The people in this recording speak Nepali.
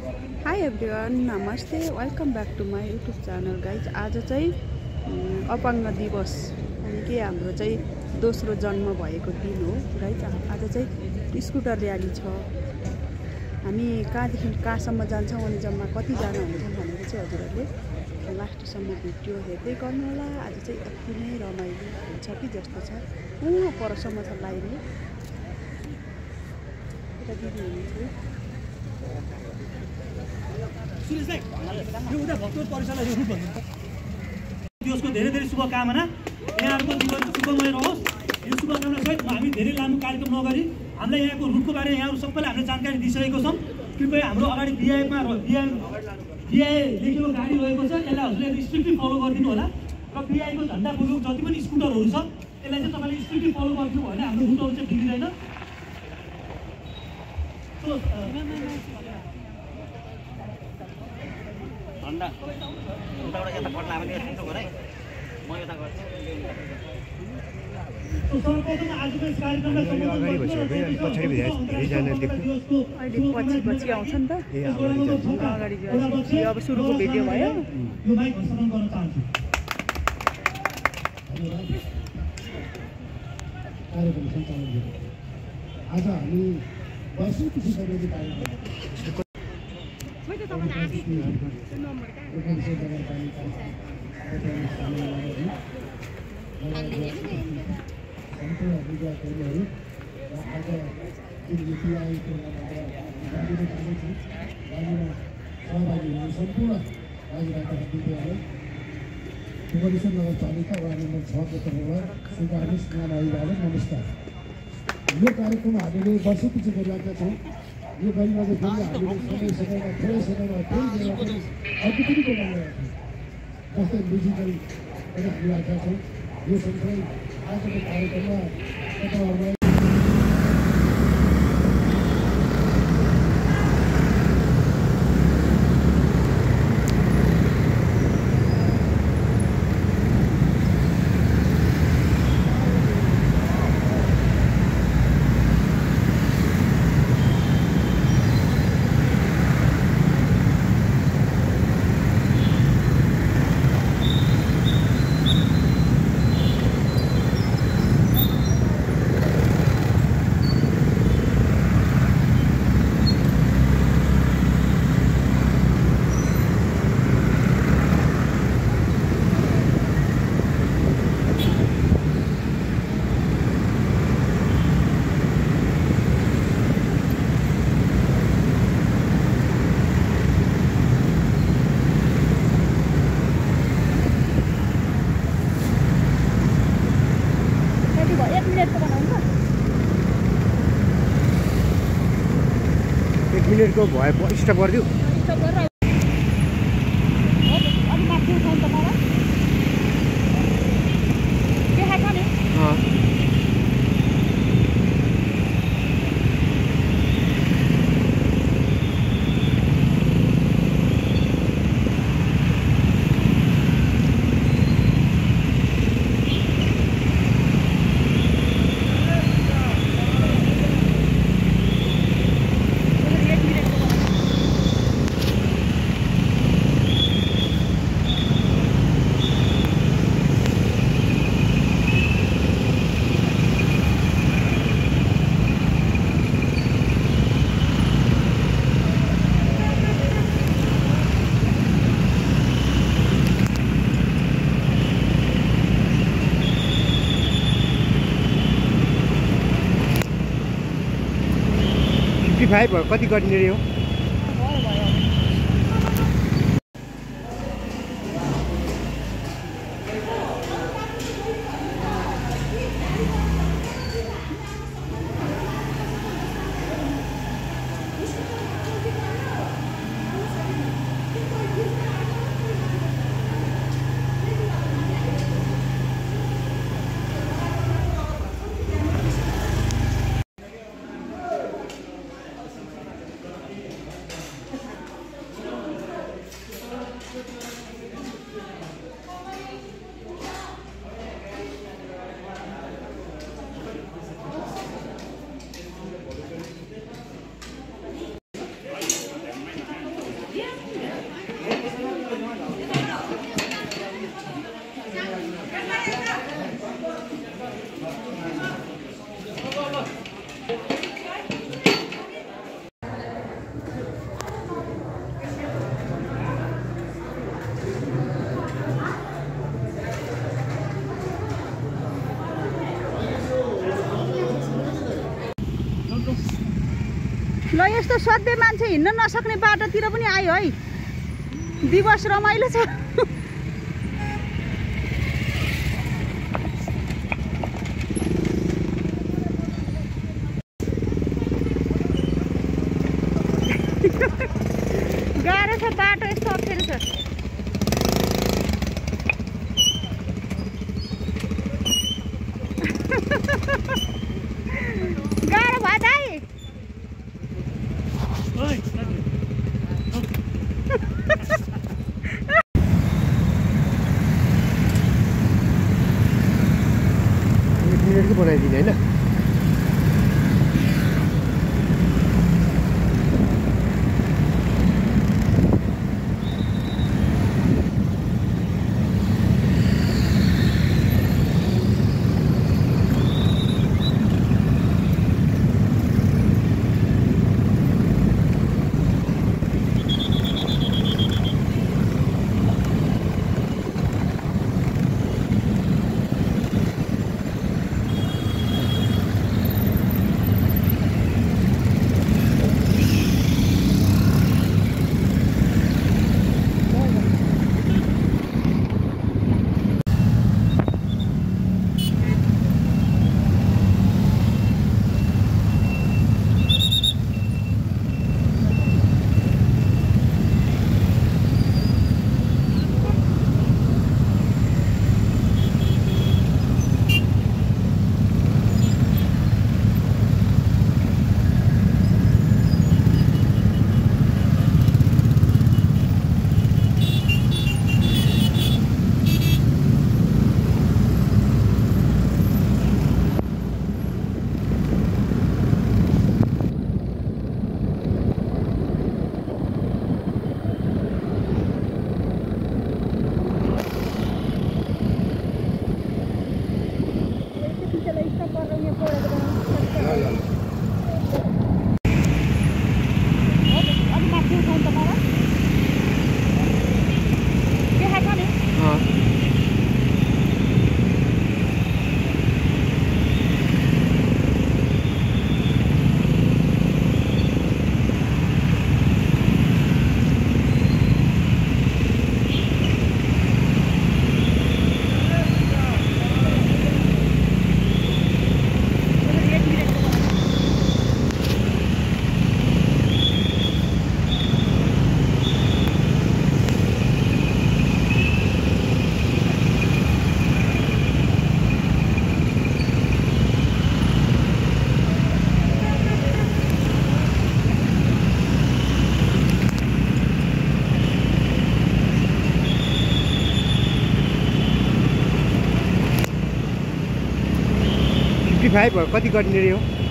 हाई एभ्रिवान, नमस्ते, welcome back to my YouTube channel guys. आज चाहिँ अपाङ्ग दिवस अनि के हाम्रो चाहिँ दोस्रो जन्म भएको दिन हो गाइज। आज चाहिँ स्कुटर र्याली छ। हामी कहाँदेखि कहाँसम्म जान्छौँ अनि जम्मा कतिजना हुन्छौँ भनेर चाहिँ हजुरहरूले लास्टसम्म भिडियो हेर्दै गर्नु होला। आज चाहिँ यति नै रमाइलो हुन्छ कि जस्तो छ। परसम्म छ लाइन दिदी हुनुहुन्छ। दिवसको धेरै धेरै शुभकामना। यहाँहरूको जीवन शुभमय रहोस्। यो शुभकामना सहित हामी धेरै लामो कार्यक्रम नगरी हामीलाई यहाँको रुटको बारे यहाँहरू सबैले हामीले जानकारी दिइसकेको छौँ। कृपया हाम्रो अगाडि बिआईमा बिआई लेखेको गाडी रहेको छ, यसलाई हजुरले स्ट्रिक्टली फलो गरिदिनु होला। र बिआईको झन्डा बोकेको जति पनि स्कुटरहरू छ यसलाई चाहिँ तपाईँले स्ट्रिक्टली फलो गरिदिनु भयो भने हाम्रो रुटहरू चाहिँ बिग्रिँदैन। झन्डा उताबाट यता कट्ला भने यस्तो गरे म यता गर्छु। सर्वप्रथम आजको यस कार्यक्रमलाई अगाडि भइसक्यो अनि पछाडि धेरैजना देख्छु। अहिले पछि आउँछ नि त। अगाडि अब सुरुको भिडियो भयो। यो माइक हस्तान्तरण गर्न चाहन्छु। कार्यक्रम सञ्चालन गर्नु आज हामी वर्षौँ पछि गरेको कार्यक्रम मिडियाकर्मीहरू र आज जुन युपिआईको गाडीमा सहभागी हुने सम्पूर्ण राजनैतिक विद्यालय उपनिषद नगरपालिका वार्ड नम्बर 6 को तर्फबाट सुगार्निस महानुभावलाई नमस्कार। यो कार्यक्रम हामीले वर्षपछि गरिरहेका छौँ। यो गरिरहेको फेरि हामीले समयमा थोरै समयमा केही बेला पनि अघि पनि बनाइरहेका छौँ। जस्तै म्युजिकल पनि गरिरहेका छौँ। यो सँगसँगै आजको कार्यक्रममा तपाईँहरूलाई मिनटको भए स्टप गरिदिऊ। कति गर्ने रे हो? ल यस्तो सधैँ मान्छे हिँड्न नसक्ने बाटोतिर पनि आयो है। दिवस रमाइलो छ। गाह्रो छ बाटो, यस्तो अप्ठ्यारो छ। गाह्रो भयो दाइ। मिनटको बनाइदिने होइन। फाइभ कति गर्ने रे हो?